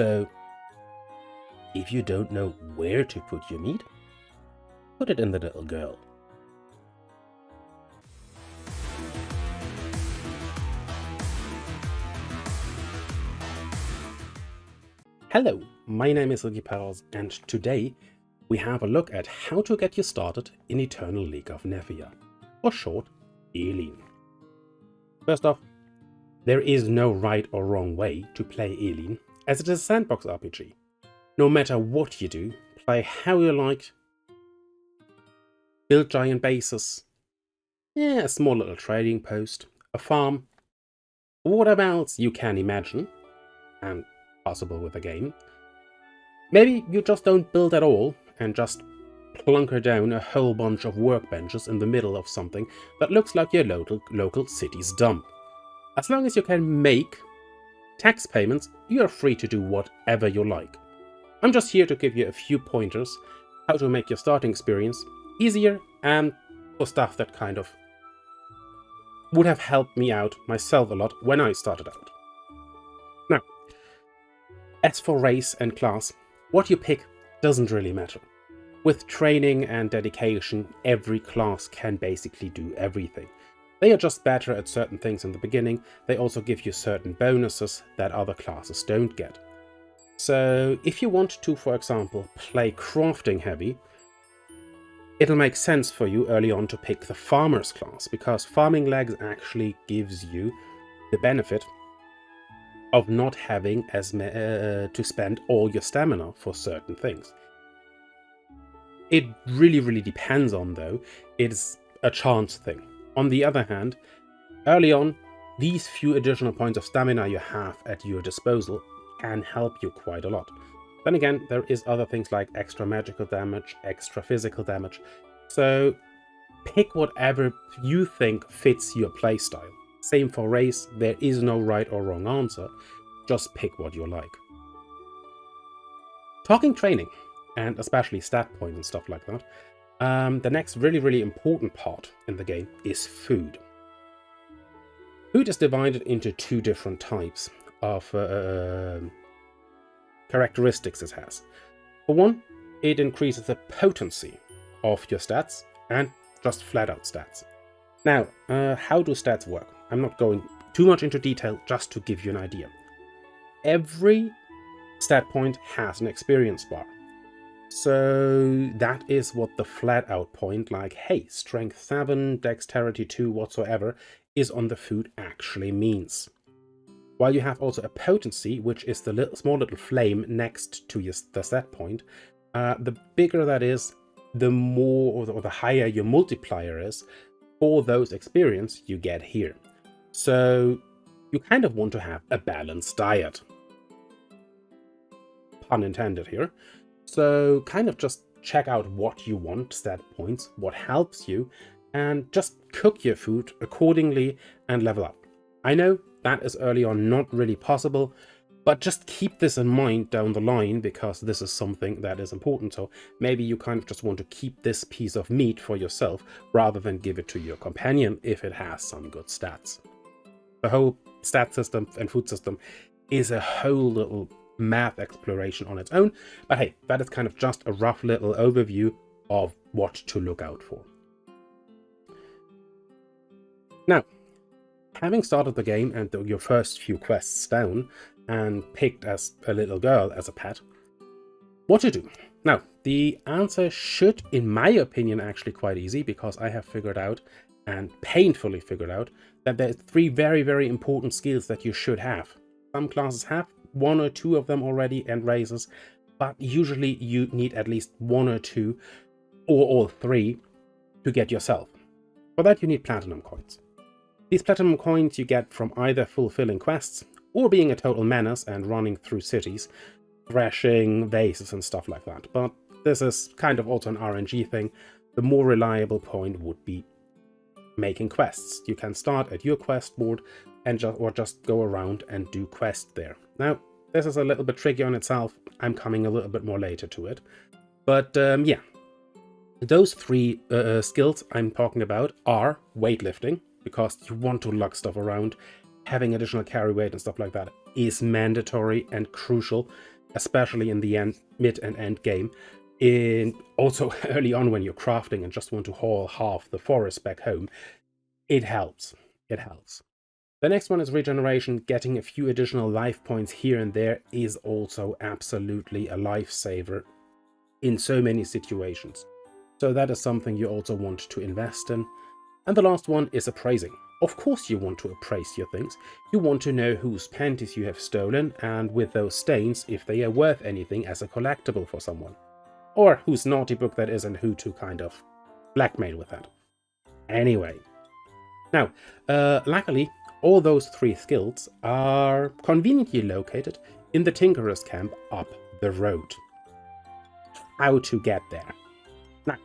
So, if you don't know where to put your meat, put it in the little girl. Hello, my name is Silky, Paws, and today we have a look at how to get you started in Eternal League of Nephia, or short, Elin. First off, there is no right or wrong way to play Elin, as it is a sandbox RPG. No matter what you do, play how you like, build giant bases, a small little trading post, a farm, whatever else you can imagine, and possible with the game. Maybe you just don't build at all and just plunker down a whole bunch of workbenches in the middle of something that looks like your local city's dump. As long as you can make tax payments, you are free to do whatever you like. I'm just here to give you a few pointers how to make your starting experience easier and for stuff that kind of would have helped me out myself a lot when I started out. Now, as for race and class, what you pick doesn't really matter. With training and dedication, every class can basically do everything. They are just better at certain things in the beginning. They also give you certain bonuses that other classes don't get. So if you want to, for example, play crafting heavy, it'll make sense for you early on to pick the farmer's class, because farming legs actually gives you the benefit of not having to spend all your stamina for certain things. It really depends on, though. It's a chance thing. On the other hand, early on, these few additional points of stamina you have at your disposal can help you quite a lot. Then again, there is other things like extra magical damage, extra physical damage. So pick whatever you think fits your playstyle. Same for race, there is no right or wrong answer, just pick what you like. Talking training, and especially stat points and stuff like that, the next really important part in the game is food. Food is divided into two different types of characteristics it has. For one, it increases the potency of your stats and just flat out stats. Now, how do stats work? I'm not going too much into detail, just to give you an idea. Every stat point has an experience bar. So that is what the flat out point, like, hey, strength 7, dexterity 2, whatsoever, is on the food actually means. While you have also a potency, which is the small little flame next to the stat point, the bigger that is, the more or the higher your multiplier is for those experience you get here. So you kind of want to have a balanced diet. Pun intended here. So kind of just check out what you want, stat points, what helps you, and just cook your food accordingly and level up. I know that is early on not really possible, but just keep this in mind down the line, because this is something that is important. So maybe you kind of just want to keep this piece of meat for yourself rather than give it to your companion if it has some good stats. The whole stat system and food system is a whole little math exploration on its own, but hey, that is kind of just a rough little overview of what to look out for. Now, having started the game and your first few quests down and picked as a little girl as a pet, what to do? Now, the answer should, in my opinion, actually quite easy, because I have figured out, and painfully figured out, that there's 3 very important skills that you should have. Some classes have 1 or 2 of them already and races, but usually you need at least 1 or 2 or all 3 to get yourself. For that you need platinum coins. These platinum coins you get from either fulfilling quests or being a total menace and running through cities, thrashing vases and stuff like that. But this is kind of also an RNG thing. The more reliable point would be making quests. You can start at your quest board and just go around and do quests there. Now, this is a little bit tricky on itself. I'm coming a little bit more later to it. But yeah, those 3 skills I'm talking about are weightlifting, because you want to lug stuff around. Having additional carry weight and stuff like that is mandatory and crucial, especially in the mid and end game. Also early on when you're crafting and just want to haul half the forest back home, it helps. It helps. The next one is regeneration. Getting a few additional life points here and there is also absolutely a lifesaver in so many situations. So that is something you also want to invest in. And the last one is appraising. Of course you want to appraise your things. You want to know whose panties you have stolen, and with those stains, if they are worth anything as a collectible for someone. Or whose naughty book that is and who to kind of blackmail with that. Anyway. Now, luckily, all those 3 skills are conveniently located in the Tinkerer's camp up the road. How to get there? Now,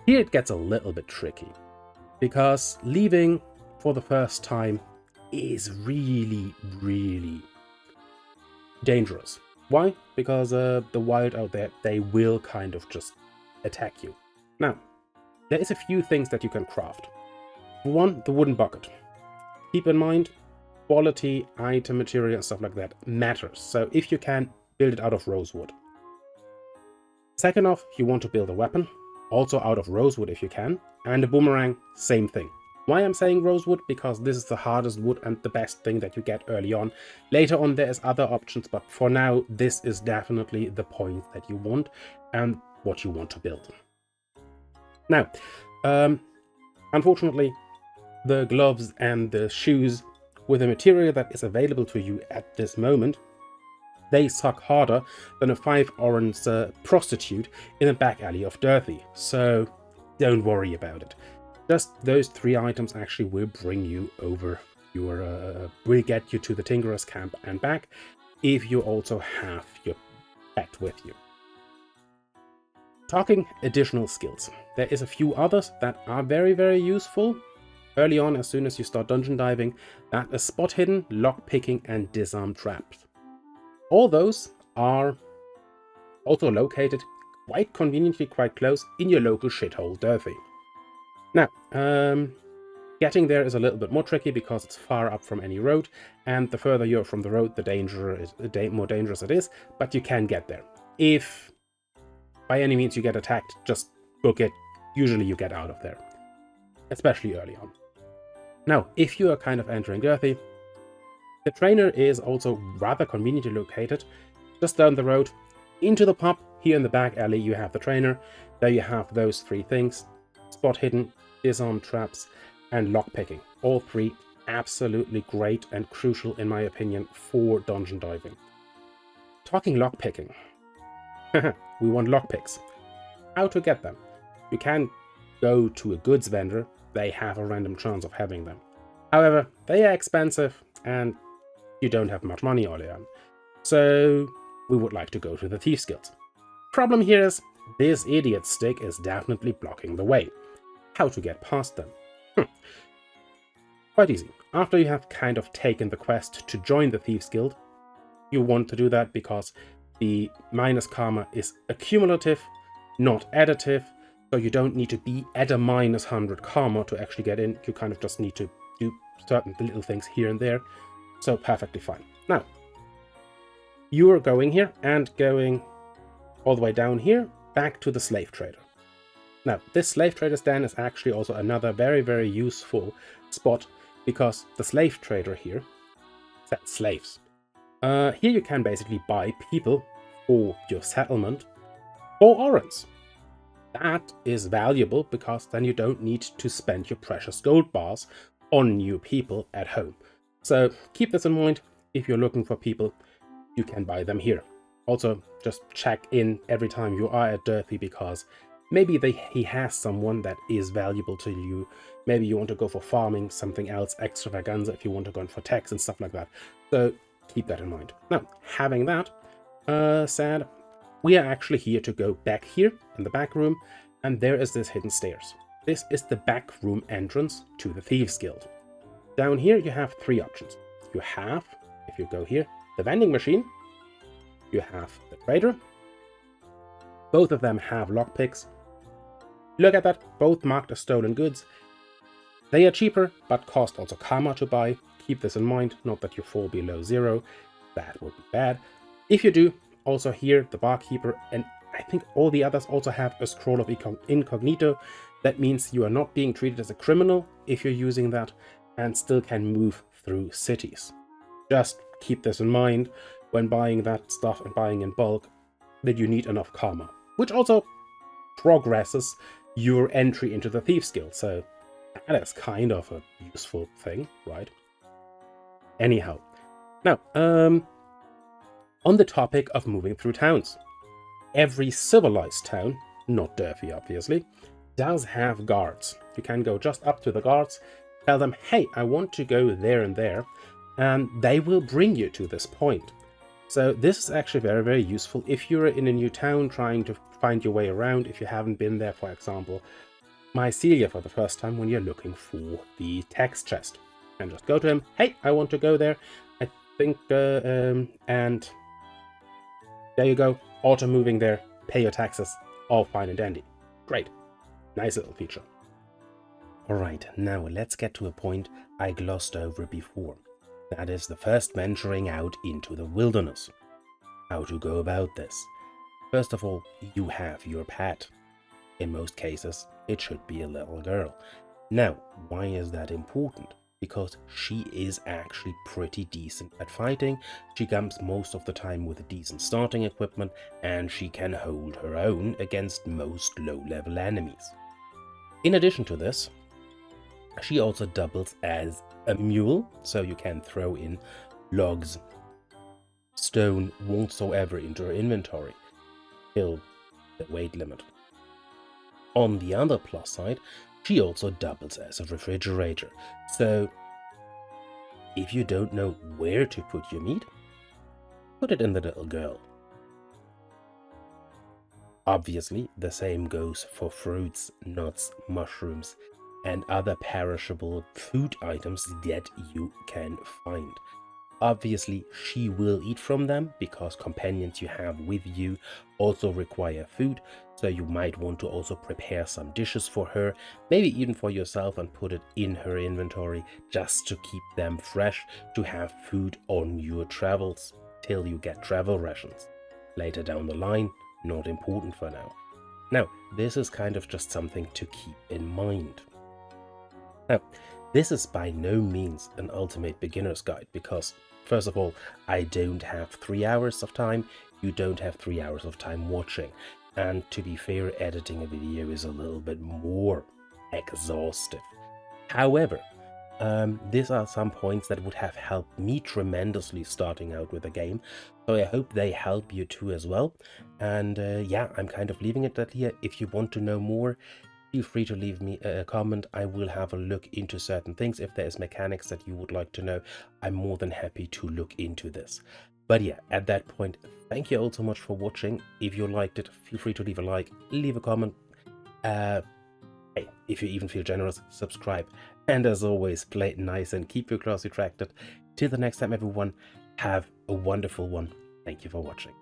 here it gets a little bit tricky, because leaving for the first time is really, really dangerous. Why? Because the wild out there, they will kind of just attack you. Now, there is a few things that you can craft. One, the wooden bucket. Keep in mind, quality, item, material, and stuff like that matters. So if you can, build it out of rosewood. Second off, you want to build a weapon, also out of rosewood if you can. And a boomerang, same thing. Why I'm saying rosewood? Because this is the hardest wood and the best thing that you get early on. Later on there is other options, but for now this is definitely the point that you want and what you want to build. Now, unfortunately, the gloves and the shoes with the material that is available to you at this moment, they suck harder than a 5-orange prostitute in a back alley of Dirthy. So don't worry about it. Just those 3 items actually will bring you over your, will get you to the Tinkerer's camp and back, if you also have your pet with you. Talking additional skills, there is a few others that are very, very useful early on as soon as you start dungeon diving. That is spot hidden, lock picking, and disarm traps. All those are also located quite conveniently quite close in your local shithole Dirthy. Now, getting there is a little bit more tricky because it's far up from any road, and the further you're from the road, the more dangerous it is, but you can get there. If by any means you get attacked, just book it. Usually you get out of there, especially early on. Now, if you are kind of entering Dirthy, the trainer is also rather conveniently located just down the road. Into the pub, here in the back alley, you have the trainer. There you have those 3 things: spot hidden, disarm traps, and lockpicking. All 3 absolutely great and crucial, in my opinion, for dungeon diving. Talking lockpicking. We want lockpicks. How to get them? You can go to a goods vendor. They have a random chance of having them. However, they are expensive and you don't have much money early on. So we would like to go to the Thief's Guild. Problem here is, this idiot stick is definitely blocking the way. How to get past them? Quite easy. After you have kind of taken the quest to join the Thieves Guild, you want to do that because the minus karma is accumulative, not additive, so you don't need to be at a minus 100 karma to actually get in. You kind of just need to do certain little things here and there, so perfectly fine. Now, you are going here and going all the way down here, back to the slave trader. Now, this slave trader's den is actually also another very, very useful spot, because the slave trader here sells slaves. Here you can basically buy people for your settlement for orens. That is valuable because then you don't need to spend your precious gold bars on new people at home. So keep this in mind. If you're looking for people, you can buy them here. Also, just check in every time you are at Dirthy, because maybe he has someone that is valuable to you. Maybe you want to go for farming, something else, extravaganza, if you want to go in for tax and stuff like that. So keep that in mind. Now, having that said, we are actually here to go back here in the back room, and there is this hidden stairs. This is the back room entrance to the Thieves Guild. Down here you have 3 options. You have, if you go here, the vending machine. You have the trader. Both of them have lockpicks. Look at that, both marked as stolen goods. They are cheaper, but cost also karma to buy. Keep this in mind, not that you fall below 0. That would be bad. If you do, also here, the barkeeper, and I think all the others also have a scroll of incognito. That means you are not being treated as a criminal if you're using that, and still can move through cities. Just keep this in mind when buying that stuff and buying in bulk, that you need enough karma, which also progresses your entry into the Thief's Guild, so that is kind of a useful thing, right? Anyhow, now, on the topic of moving through towns, every civilized town, not Durfee obviously, does have guards. You can go just up to the guards, tell them, hey, I want to go there and there, and they will bring you to this point. So this is actually very, very useful if you're in a new town trying to find your way around, if you haven't been there, for example, Mycelia for the first time, when you're looking for the text chest. And just go to him, hey, I want to go there, I think, and there you go, auto-moving there, pay your taxes, all fine and dandy. Great. Nice little feature. Alright, now let's get to a point I glossed over before. That is the first venturing out into the wilderness. How to go about this? First of all, you have your pet. In most cases, it should be a little girl. Now, why is that important? Because she is actually pretty decent at fighting, she comes most of the time with a decent starting equipment, and she can hold her own against most low-level enemies. In addition to this, she also doubles as a mule, so you can throw in logs, stone, whatsoever into her inventory, till the weight limit. On the other plus side, she also doubles as a refrigerator, so if you don't know where to put your meat, put it in the little girl. Obviously, the same goes for fruits, nuts, mushrooms, and other perishable food items that you can find. Obviously, she will eat from them, because companions you have with you also require food, so you might want to also prepare some dishes for her, maybe even for yourself, and put it in her inventory just to keep them fresh, to have food on your travels till you get travel rations. Later down the line, not important for now. Now, this is kind of just something to keep in mind. Now, this is by no means an ultimate beginner's guide, because first of all, I don't have 3 hours of time, you don't have 3 hours of time watching, and to be fair, editing a video is a little bit more exhaustive. However, these are some points that would have helped me tremendously starting out with the game, so I hope they help you too as well. And yeah, I'm kind of leaving it at here. If you want to know more, feel free to leave me a comment. I will have a look into certain things. If there's mechanics that you would like to know, I'm more than happy to look into this. But yeah, at that point, thank you all so much for watching. If you liked it, feel free to leave a like, leave a comment. Hey, if you even feel generous, subscribe. And as always, play it nice and keep your claws retracted. Till the next time, everyone, have a wonderful one. Thank you for watching.